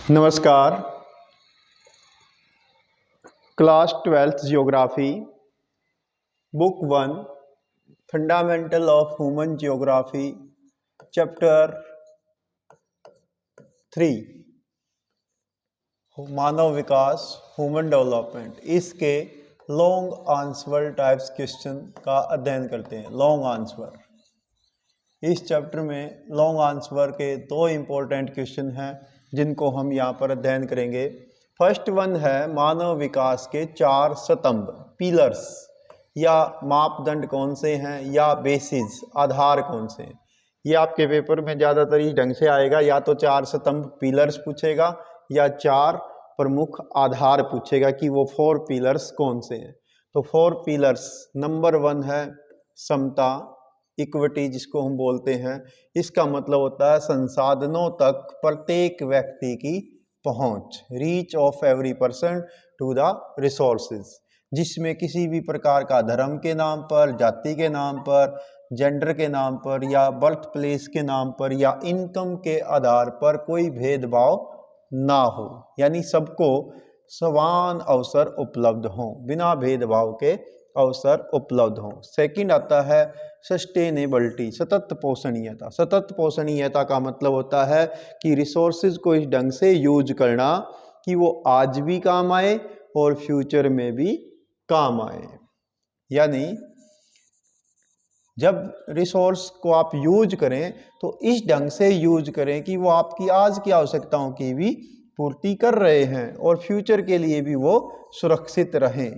नमस्कार। Class 12th geography book 1 fundamental of human geography chapter 3 Manav Vikas human development, इसके long answer types question का अध्ययन करते हैं। लॉन्ग आंसर, इस चैप्टर में लॉन्ग आंसर के दो इम्पोर्टेंट क्वेश्चन हैं जिनको हम यहाँ पर अध्ययन करेंगे। फर्स्ट वन है मानव विकास के 4 स्तंभ, पिलर्स या मापदंड कौन से हैं या बेसिस, आधार कौन से हैं। ये आपके पेपर में ज़्यादातर इस ढंग से आएगा, या तो 4 स्तंभ पिलर्स पूछेगा या 4 प्रमुख आधार पूछेगा कि वो 4 पिलर्स कौन से हैं। तो 4 पिलर्स, नंबर 1 है समता, इक्विटी जिसको हम बोलते हैं। इसका मतलब होता है संसाधनों तक प्रत्येक व्यक्ति की पहुंच, reach of every person to the resources, जिसमें किसी भी प्रकार का धर्म के नाम पर, जाति के नाम पर, जेंडर के नाम पर या बर्थ प्लेस के नाम पर या इनकम के आधार पर कोई भेदभाव ना हो, यानी सबको समान अवसर उपलब्ध हों, बिना भेदभाव के अवसर उपलब्ध हों। सेकंड आता है सस्टेनेबिलिटी, सतत पोषणीयता। सतत पोषणीयता का मतलब होता है कि रिसोर्सेज को इस ढंग से यूज करना कि वो आज भी काम आए और फ्यूचर में भी काम आए। यानी जब रिसोर्स को आप यूज करें तो इस ढंग से यूज करें कि वो आपकी आज की आवश्यकताओं की भी पूर्ति कर रहे हैं और फ्यूचर के लिए भी वो सुरक्षित रहें।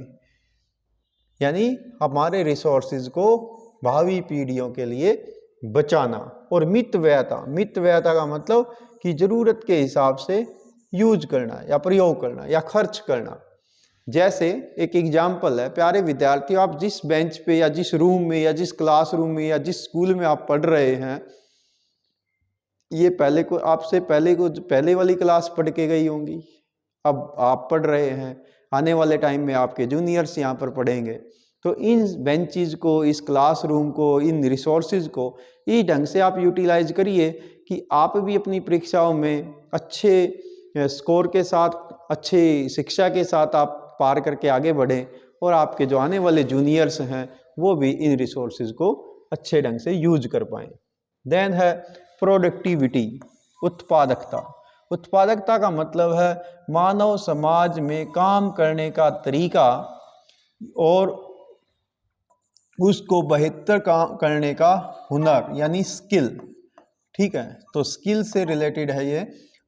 यानी हमारे रिसोर्सेज को भावी पीढ़ियों के लिए बचाना। और मितव्ययता, मितव्ययता का मतलब कि जरूरत के हिसाब से यूज करना या प्रयोग करना या खर्च करना। जैसे एक एग्जाम्पल है, प्यारे विद्यार्थियों, आप जिस बेंच पे या जिस रूम में या जिस क्लासरूम में या जिस स्कूल में आप पढ़ रहे हैं, ये पहले वाली क्लास पढ़ के गई होंगी, अब आप पढ़ रहे हैं, आने वाले टाइम में आपके जूनियर्स यहाँ पर पढ़ेंगे। तो इन बेंचेस को, इस क्लासरूम को, इन रिसोर्सेज को इस ढंग से आप यूटिलाइज करिए कि आप भी अपनी परीक्षाओं में अच्छे स्कोर के साथ, अच्छी शिक्षा के साथ आप पार करके आगे बढ़ें और आपके जो आने वाले जूनियर्स हैं वो भी इन रिसोर्सेज को अच्छे ढंग से यूज कर पाएँ। देन है प्रोडक्टिविटी, उत्पादकता। उत्पादकता का मतलब है मानव समाज में काम करने का तरीका और उसको बेहतर काम करने का हुनर, यानी स्किल। ठीक है, तो स्किल से रिलेटेड है ये,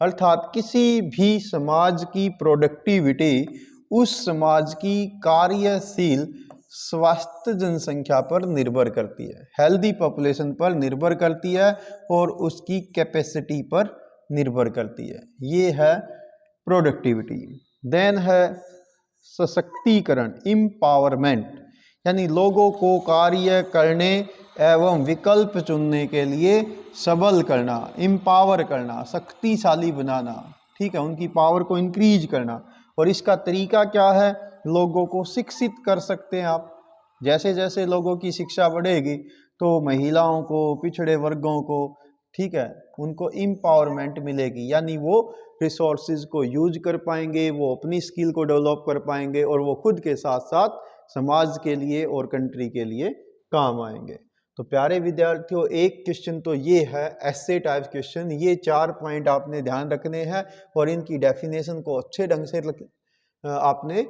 अर्थात किसी भी समाज की प्रोडक्टिविटी उस समाज की कार्यशील स्वस्थ जनसंख्या पर निर्भर करती है, हेल्दी पॉपुलेशन पर निर्भर करती है और उसकी कैपेसिटी पर निर्भर करती है। ये है प्रोडक्टिविटी। देन है सशक्तिकरण, एम्पावरमेंट, यानी लोगों को कार्य करने एवं विकल्प चुनने के लिए सबल करना, एम्पावर करना, शक्तिशाली बनाना। ठीक है, उनकी पावर को इंक्रीज करना। और इसका तरीका क्या है? लोगों को शिक्षित कर सकते हैं आप। जैसे जैसे लोगों की शिक्षा बढ़ेगी तो महिलाओं को, पिछड़े वर्गों को, ठीक है, उनको एम्पावरमेंट मिलेगी, यानी वो रिसोर्सेज को यूज कर पाएंगे, वो अपनी स्किल को डेवलप कर पाएंगे और वो खुद के साथ साथ समाज के लिए और कंट्री के लिए काम आएंगे। तो प्यारे विद्यार्थियों, एक क्वेश्चन तो ये है ऐसे टाइप क्वेश्चन, ये 4 पॉइंट आपने ध्यान रखने हैं और इनकी डेफिनेशन को अच्छे ढंग से आपने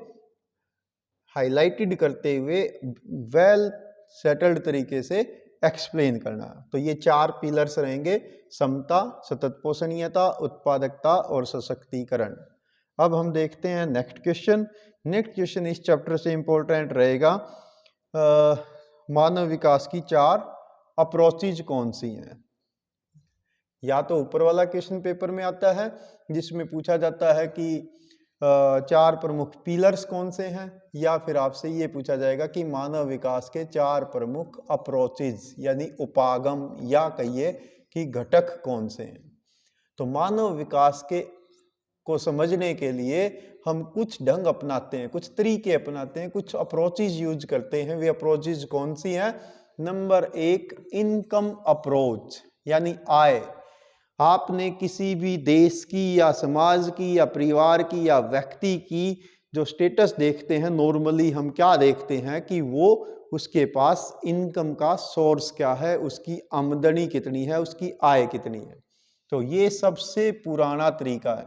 हाईलाइटेड करते हुए वेल सेटल्ड तरीके से एक्सप्लेन करना। तो ये 4 पिलर्स रहेंगे, समता, सतत पोषणीयता, उत्पादकता और सशक्तिकरण। अब हम देखते हैं नेक्स्ट क्वेश्चन। नेक्स्ट क्वेश्चन इस चैप्टर से इंपॉर्टेंट रहेगा, मानव विकास की 4 अप्रोचेज कौन सी हैं। या तो ऊपर वाला क्वेश्चन पेपर में आता है जिसमें पूछा जाता है कि 4 प्रमुख पिलर्स कौन से हैं, या फिर आपसे ये पूछा जाएगा कि मानव विकास के 4 प्रमुख अप्रोचेज यानी उपागम या कहिए कि घटक कौन से हैं। तो मानव विकास के को समझने के लिए हम कुछ ढंग अपनाते हैं, कुछ तरीके अपनाते हैं, कुछ अप्रोचेज यूज करते हैं। वे अप्रोचेज कौन सी हैं? नंबर 1 इनकम अप्रोच, यानी आय। आपने किसी भी देश की या समाज की या परिवार की या व्यक्ति की जो स्टेटस देखते हैं, नॉर्मली हम क्या देखते हैं कि वो उसके पास इनकम का सोर्स क्या है, उसकी आमदनी कितनी है, उसकी आय कितनी है। तो ये सबसे पुराना तरीका है,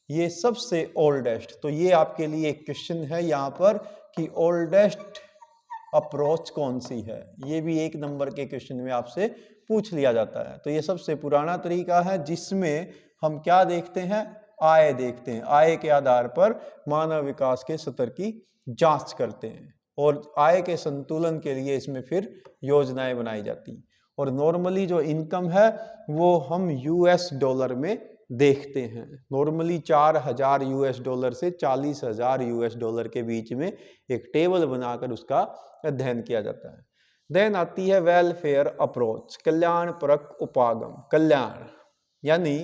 ये सबसे ओल्डेस्ट। तो ये आपके लिए एक क्वेश्चन है यहाँ पर कि ओल्डेस्ट अप्रोच कौन सी है, ये भी 1 नंबर के क्वेश्चन में आपसे पूछ लिया जाता है। तो ये सबसे पुराना तरीका है जिसमें हम क्या देखते हैं, आय देखते हैं, आय के आधार पर मानव विकास के स्तर की जांच करते हैं और आय के संतुलन के लिए इसमें फिर योजनाएं बनाई जाती। और नॉर्मली जो इनकम है वो हम यूएस डॉलर में देखते हैं। नॉर्मली 4,000 यूएस डॉलर से 40,000 यूएस डॉलर के बीच में एक टेबल बनाकर उसका अध्ययन किया जाता है। देन आती है वेलफेयर अप्रोच, कल्याण परक उपागम। कल्याण यानी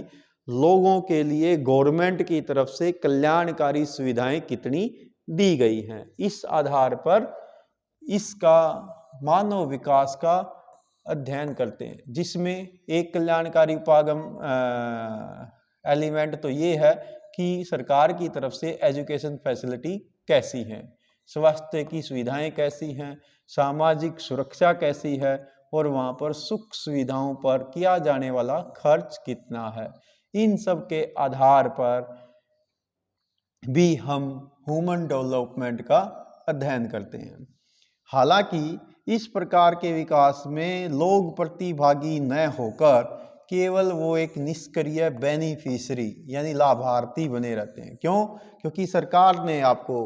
लोगों के लिए गवर्नमेंट की तरफ से कल्याणकारी सुविधाएं कितनी दी गई हैं, इस आधार पर इसका मानव विकास का अध्ययन करते हैं। जिसमें एक कल्याणकारी उपागम एलिमेंट तो ये है कि सरकार की तरफ से एजुकेशन फैसिलिटी कैसी है, स्वास्थ्य की सुविधाएं कैसी हैं, सामाजिक सुरक्षा कैसी है और वहाँ पर सुख सुविधाओं पर किया जाने वाला खर्च कितना है। इन सब के आधार पर भी हम ह्यूमन डेवलपमेंट का अध्ययन करते हैं। हालांकि इस प्रकार के विकास में लोग प्रतिभागी न होकर केवल वो एक निष्क्रिय बेनिफिशियरी यानी लाभार्थी बने रहते हैं। क्यों? क्योंकि सरकार ने आपको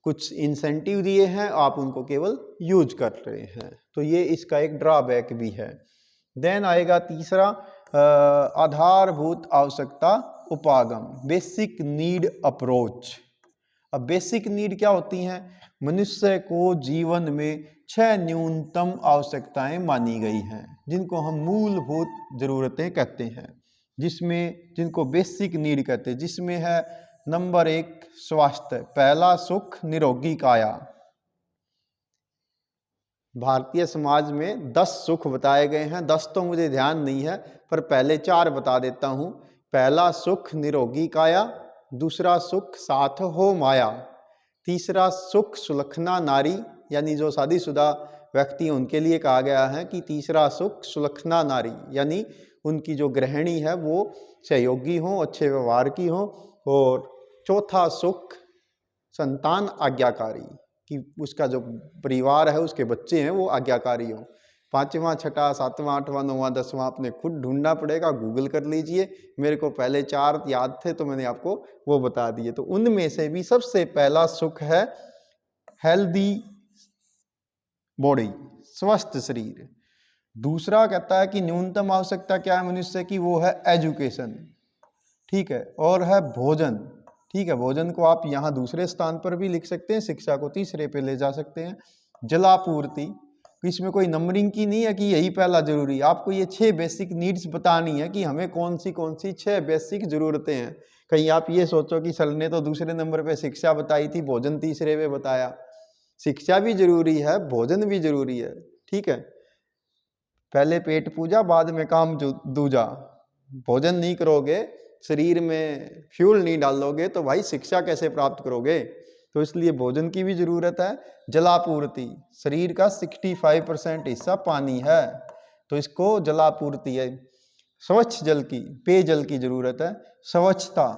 कुछ इंसेंटिव दिए हैं, आप उनको केवल यूज कर रहे हैं। तो ये इसका एक ड्रॉबैक भी है। देन आएगा तीसरा, आधारभूत आवश्यकता उपागम, बेसिक नीड अप्रोच। अब बेसिक नीड क्या होती हैं? मनुष्य को जीवन में 6 न्यूनतम आवश्यकताएं मानी गई हैं जिनको हम मूलभूत जरूरतें कहते हैं, जिनको बेसिक नीड कहते हैं। जिसमें है नंबर 1 स्वास्थ्य, पहला सुख निरोगी काया। भारतीय समाज में 10 सुख बताए गए हैं, 10 तो मुझे ध्यान नहीं है पर पहले 4 बता देता हूं। पहला सुख निरोगी काया, दूसरा सुख साथ हो माया, तीसरा सुख सुलक्षणा नारी, यानी जो शादीशुदा व्यक्ति उनके लिए कहा गया है कि तीसरा सुख सुलक्षणा नारी, यानी उनकी जो गृहिणी है वो सहयोगी हो, अच्छे व्यवहार की हो। और चौथा सुख संतान आज्ञाकारी, कि उसका जो परिवार है उसके बच्चे हैं वो आज्ञाकारी हो। 5वां 6वां 7वां 8वां 9वां 10वां आपने खुद ढूंढना पड़ेगा, गूगल कर लीजिए। मेरे को पहले 4 याद थे तो मैंने आपको वो बता दिए। तो उनमें से भी सबसे पहला सुख है हेल्दी बॉडी, स्वस्थ शरीर। दूसरा कहता है कि न्यूनतम आवश्यकता क्या है मनुष्य की, वो है एजुकेशन, ठीक है, और है भोजन, ठीक है। भोजन को आप यहाँ दूसरे स्थान पर भी लिख सकते हैं, शिक्षा को तीसरे पे ले जा सकते हैं। जलापूर्ति, इसमें कोई नंबरिंग की नहीं है कि यही पहला जरूरी, आपको ये 6 बेसिक नीड्स बतानी है कि हमें कौन सी 6 बेसिक जरूरतें हैं। कहीं आप ये सोचो कि सर ने तो दूसरे नंबर पे शिक्षा बताई थी, भोजन तीसरे पे बताया। शिक्षा भी जरूरी है, भोजन भी जरूरी है, ठीक है। पहले पेट पूजा बाद में काम दूजा। भोजन नहीं करोगे, शरीर में फ्यूल नहीं डालोगे तो भाई शिक्षा कैसे प्राप्त करोगे। तो इसलिए भोजन की भी जरूरत है। जलापूर्ति, शरीर का 65% हिस्सा पानी है तो इसको जलापूर्ति है। स्वच्छ जल की, पेयजल की जरूरत है, स्वच्छता,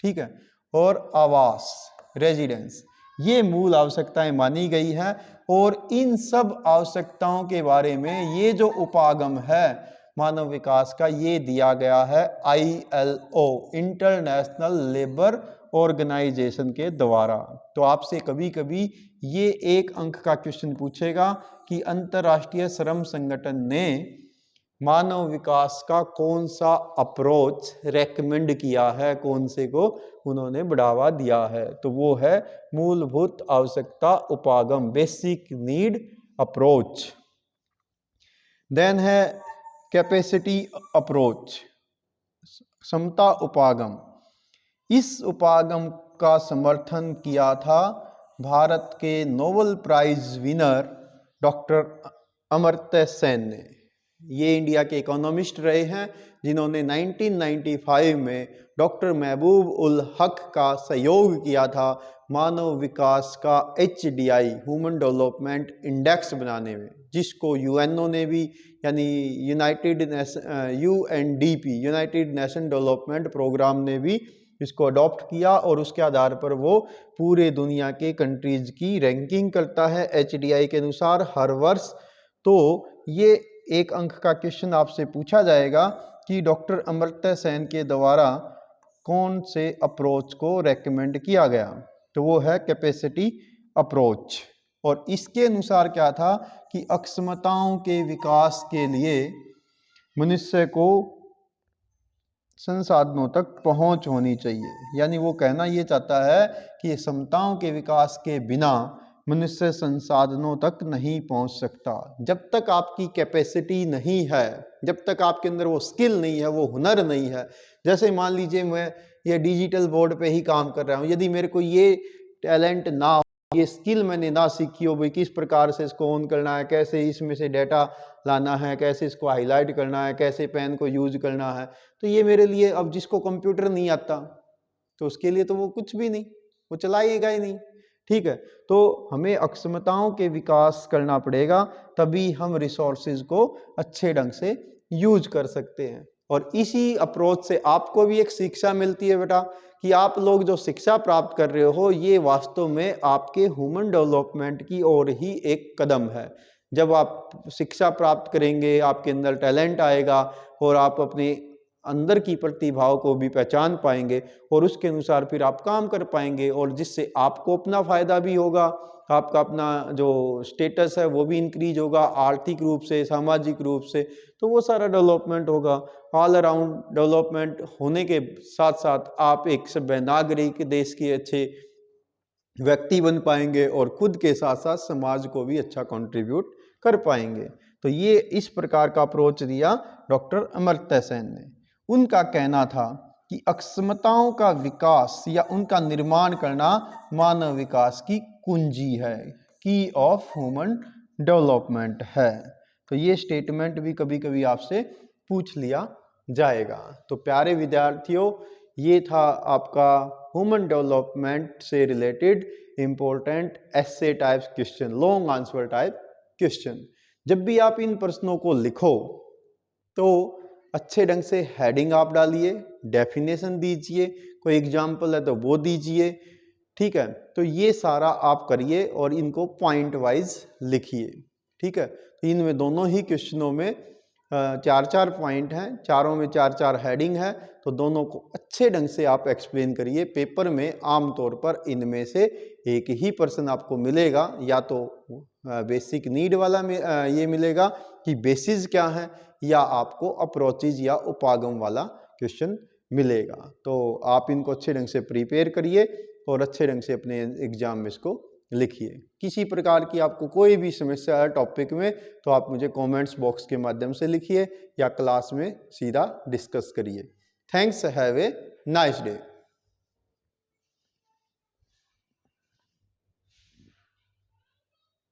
ठीक है। और आवास, रेजिडेंस, ये मूल आवश्यकताएं मानी गई हैं। और इन सब आवश्यकताओं के बारे में ये जो उपागम है मानव विकास का, ये दिया गया है ILO, इंटरनेशनल लेबर ऑर्गेनाइजेशन के द्वारा। तो आपसे कभी कभी ये 1 अंक का क्वेश्चन पूछेगा कि अंतरराष्ट्रीय श्रम संगठन ने मानव विकास का कौन सा अप्रोच रेकमेंड किया है, कौन से को उन्होंने बढ़ावा दिया है। तो वो है मूलभूत आवश्यकता उपागम, बेसिक नीड अप्रोच। देन है कैपेसिटी अप्रोच, क्षमता उपागम। इस उपागम का समर्थन किया था भारत के Nobel prize winner doctor Amartya Sen ने। ये इंडिया के इकोनॉमिस्ट रहे हैं जिन्होंने 1995 में डॉक्टर महबूब उल हक का सहयोग किया था मानव विकास का HDI ह्यूमन डेवलपमेंट इंडेक्स बनाने में, जिसको यूएनओ ने भी यानी UNDP United Nation Development Programme ने भी इसको अडॉप्ट किया और उसके आधार पर वो पूरे दुनिया के कंट्रीज की रैंकिंग करता है HDI के अनुसार हर वर्ष। तो ये एक अंक का क्वेश्चन आपसे पूछा जाएगा कि डॉक्टर अमर्त्य सेन के द्वारा कौन से अप्रोच को रेकमेंड किया गया, तो वो है कैपेसिटी अप्रोच। और इसके अनुसार क्या था कि अक्षमताओं के विकास के लिए मनुष्य को संसाधनों तक पहुंच होनी चाहिए, यानी वो कहना ये चाहता है कि क्षमताओं के विकास के बिना मनुष्य संसाधनों तक नहीं पहुंच सकता। जब तक आपकी कैपेसिटी नहीं है, जब तक आपके अंदर वो स्किल नहीं है, वो हुनर नहीं है, जैसे मान लीजिए मैं ये डिजिटल बोर्ड पे ही काम कर रहा हूँ, यदि मेरे को ये टैलेंट ना हो, ये स्किल मैंने ना सीखी हो, भाई किस प्रकार से इसको ऑन करना है, कैसे इसमें से डेटा लाना है, कैसे इसको हाईलाइट करना है, कैसे पेन को यूज करना है, तो ये मेरे लिए, अब जिसको कंप्यूटर नहीं आता तो उसके लिए तो वो कुछ भी नहीं, वो चलाएगा ही नहीं। ठीक है, तो हमें अक्षमताओं के विकास करना पड़ेगा, तभी हम रिसोर्सेज को अच्छे ढंग से यूज कर सकते हैं। और इसी अप्रोच से आपको भी एक शिक्षा मिलती है बेटा, कि आप लोग जो शिक्षा प्राप्त कर रहे हो ये वास्तव में आपके ह्यूमन डेवलपमेंट की ओर ही एक कदम है। जब आप शिक्षा प्राप्त करेंगे, आपके अंदर टैलेंट आएगा और आप अपने अंदर की प्रतिभाओं को भी पहचान पाएंगे और उसके अनुसार फिर आप काम कर पाएंगे, और जिससे आपको अपना फायदा भी होगा, आपका अपना जो स्टेटस है वो भी इंक्रीज होगा, आर्थिक रूप से, सामाजिक रूप से, तो वो सारा डेवलपमेंट होगा। ऑल अराउंड डेवलपमेंट होने के साथ साथ आप एक सभ्य नागरिक, देश के अच्छे व्यक्ति बन पाएंगे और खुद के साथ साथ समाज को भी अच्छा कंट्रीब्यूट कर पाएंगे। तो ये इस प्रकार का अप्रोच दिया डॉक्टर अमर्त्य सेन ने। उनका कहना था कि अक्षमताओं का विकास या उनका निर्माण करना मानव विकास की कुंजी है, की ऑफ ह्यूमन डेवलपमेंट है। तो ये स्टेटमेंट भी कभी कभी आपसे पूछ लिया जाएगा। तो प्यारे विद्यार्थियों, ये था आपका ह्यूमन डेवलपमेंट से related important essay types question, long answer type question. जब भी आप इन प्रश्नों को लिखो तो अच्छे ढंग से हेडिंग आप डालिए, डेफिनेशन दीजिए, कोई एग्जाम्पल है तो वो दीजिए। ठीक है, तो ये सारा आप करिए और इनको पॉइंट वाइज लिखिए। ठीक है, तो इनमें दोनों ही क्वेश्चनों में 4-4 पॉइंट हैं, चारों में 4-4 हेडिंग है, तो दोनों को अच्छे ढंग से आप एक्सप्लेन करिए। पेपर में आमतौर पर इनमें से एक ही प्रश्न आपको मिलेगा, या तो बेसिक नीड वाला में ये मिलेगा कि बेसिस क्या है, या आपको अप्रोचेज या उपागम वाला क्वेश्चन मिलेगा। तो आप इनको अच्छे ढंग से प्रिपेयर करिए और अच्छे ढंग से अपने एग्जाम में इसको लिखिए। किसी प्रकार की आपको कोई भी समस्या है टॉपिक में तो आप मुझे कमेंट्स बॉक्स के माध्यम से लिखिए या क्लास में सीधा डिस्कस करिए। Thanks, have a nice day.